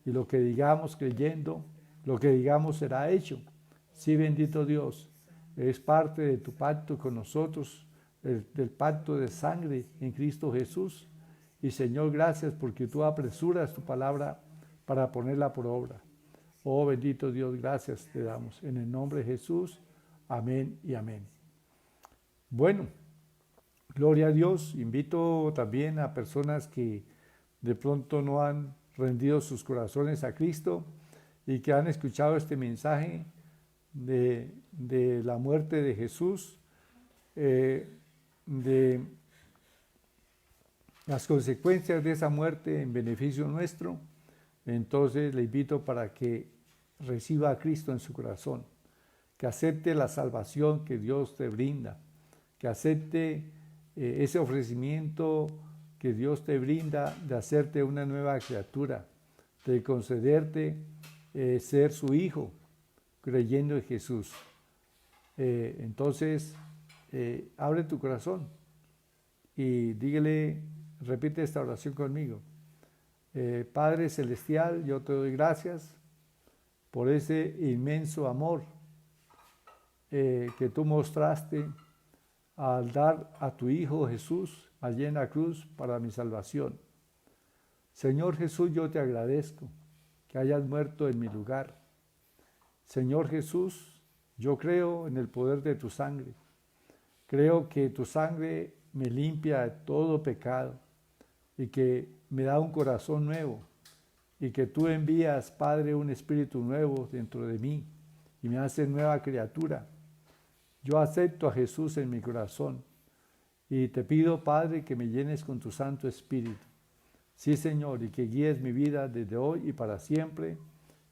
Y lo que digamos creyendo, lo que digamos será hecho. Sí, bendito Dios, es parte de tu pacto con nosotros, del pacto de sangre en Cristo Jesús. Y Señor, gracias porque tú apresuras tu palabra para ponerla por obra. Oh, bendito Dios, gracias te damos. En el nombre de Jesús, amén y amén. Bueno, gloria a Dios. Invito también a personas que de pronto no han rendido sus corazones a Cristo y que han escuchado este mensaje de la muerte de Jesús, de las consecuencias de esa muerte en beneficio nuestro. Entonces le invito para que reciba a Cristo en su corazón, que acepte la salvación que Dios te brinda, que acepte ese ofrecimiento que Dios te brinda de hacerte una nueva criatura, de concederte ser su hijo, creyendo en Jesús. Entonces, abre tu corazón y dígale, repite esta oración conmigo. Padre Celestial, yo te doy gracias por ese inmenso amor que tú mostraste al dar a tu Hijo Jesús allí en la cruz para mi salvación. Señor Jesús, yo te agradezco que hayas muerto en mi lugar. Señor Jesús, yo creo en el poder de tu sangre. Creo que tu sangre me limpia de todo pecado y que me da un corazón nuevo y que tú envías, Padre, un espíritu nuevo dentro de mí y me haces nueva criatura. Yo acepto a Jesús en mi corazón y te pido, Padre, que me llenes con tu Santo Espíritu. Sí, Señor, y que guíes mi vida desde hoy y para siempre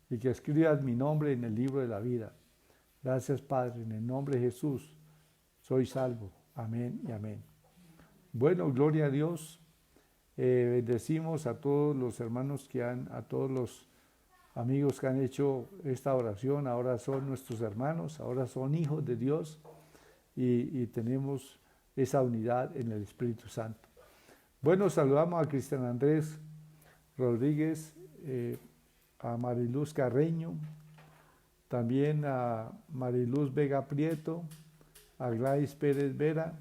y que escribas mi nombre en el libro de la vida. Gracias, Padre, en el nombre de Jesús, soy salvo. Amén y amén. Bueno, gloria a Dios. Bendecimos a todos los hermanos a todos los amigos que han hecho esta oración. Ahora son nuestros hermanos, ahora son hijos de Dios y tenemos esa unidad en el Espíritu Santo. Bueno, saludamos a Cristian Andrés Rodríguez, a Mariluz Carreño, también a Mariluz Vega Prieto, a Gladys Pérez Vera.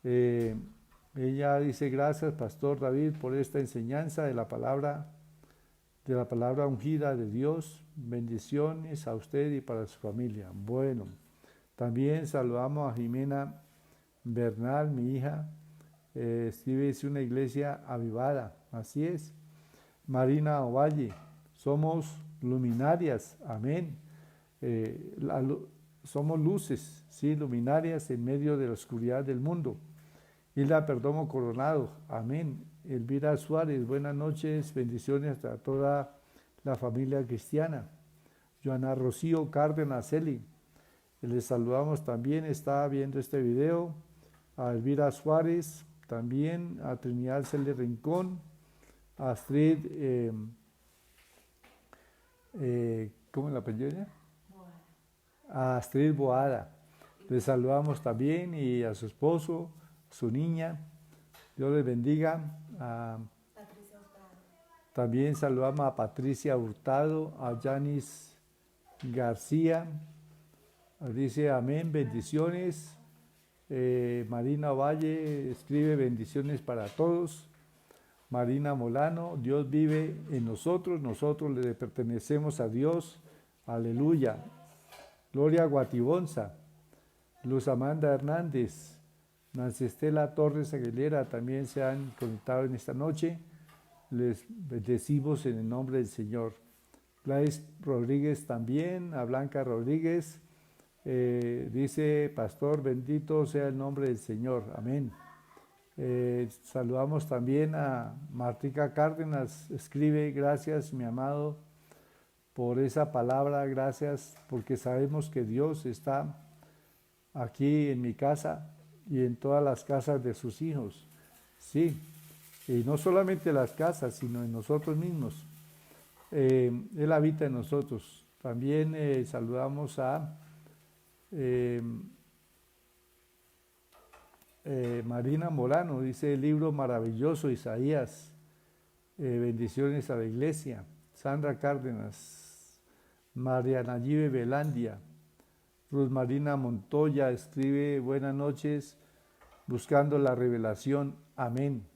Ella dice: gracias, Pastor David, por esta enseñanza de la palabra ungida de Dios. Bendiciones a usted y para su familia. Bueno, también saludamos a Jimena Bernal, mi hija. Escribe: es una iglesia avivada. Así es. Marina Ovalle: somos luminarias. Amén. Somos luces, sí, luminarias en medio de la oscuridad del mundo. Hilda Perdomo Coronado: amén. Elvira Suárez: buenas noches, bendiciones a toda la familia cristiana. Joana Rocío Cárdenas Eli: les saludamos también, está viendo este video. A Elvira Suárez, también a Trinidad Cele Rincón, a Astrid, ¿cómo es la apellido ella? A Astrid Boada. Les saludamos también, y a su esposo, su niña. Dios les bendiga. También saludamos a Patricia Hurtado, a Yanis García. Dice: amén, bendiciones. Marina Valle escribe: bendiciones para todos. Marina Molano: Dios vive en nosotros, nosotros le pertenecemos a Dios. Aleluya. Gloria Guatibonza, Luz Amanda Hernández, Nancy Estela Torres Aguilera también se han conectado en esta noche. Les bendecimos en el nombre del Señor. Gladys Rodríguez también, a Blanca Rodríguez, dice: Pastor, bendito sea el nombre del Señor. Amén. Saludamos también a Martica Cárdenas, escribe: gracias, mi amado, por esa palabra, gracias porque sabemos que Dios está aquí en mi casa y en todas las casas de sus hijos. Sí, y no solamente las casas, sino en nosotros mismos. Él habita en nosotros. También saludamos a Marina Molano, dice: el libro maravilloso, Isaías. Bendiciones a la iglesia. Sandra Cárdenas, María Nayibe Velandia, Ruth Marina Montoya escribe: buenas noches, buscando la revelación. Amén.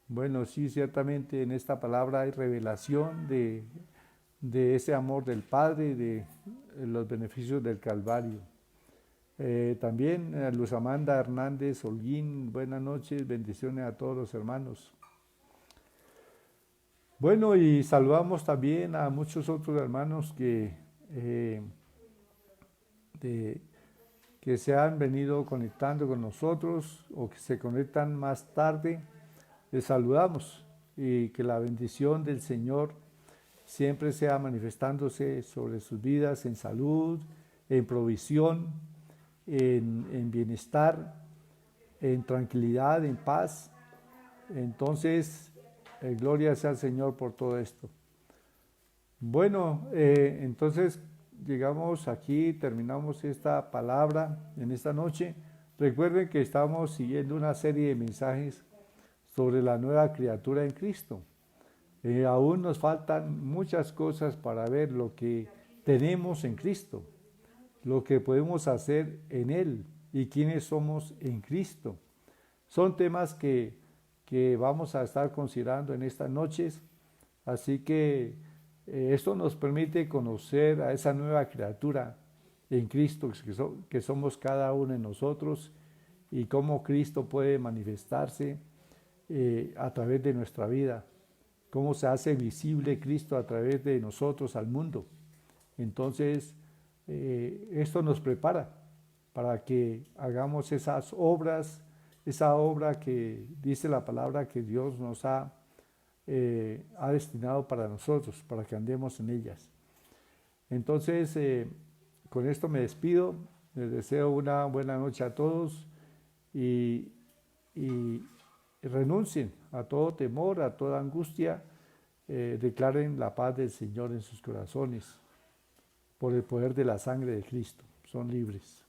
Bueno, sí, ciertamente en esta palabra hay revelación de ese amor del Padre, de los beneficios del Calvario. También Luz Amanda Hernández Holguín: buenas noches, bendiciones a todos los hermanos. Bueno, y saludamos también a muchos otros hermanos que se han venido conectando con nosotros o que se conectan más tarde. Les saludamos, y que la bendición del Señor siempre sea manifestándose sobre sus vidas en salud, en provisión, en bienestar, en tranquilidad, en paz. Entonces, gloria sea al Señor por todo esto. Bueno, entonces llegamos aquí, terminamos esta palabra en esta noche. Recuerden que estamos siguiendo una serie de mensajes sobre la nueva criatura en Cristo. Aún nos faltan muchas cosas para ver lo que tenemos en Cristo, lo que podemos hacer en Él y quiénes somos en Cristo. Son temas que vamos a estar considerando en estas noches, así que esto nos permite conocer a esa nueva criatura en Cristo que somos cada uno de nosotros, y cómo Cristo puede manifestarse a través de nuestra vida, cómo se hace visible Cristo a través de nosotros al mundo. Entonces, esto nos prepara para que hagamos esas obras, esa obra que dice la palabra que Dios nos ha destinado para nosotros, para que andemos en ellas. Entonces, con esto me despido. Les deseo una buena noche a todos y renuncien a todo temor, a toda angustia. Declaren la paz del Señor en sus corazones por el poder de la sangre de Cristo. Son libres.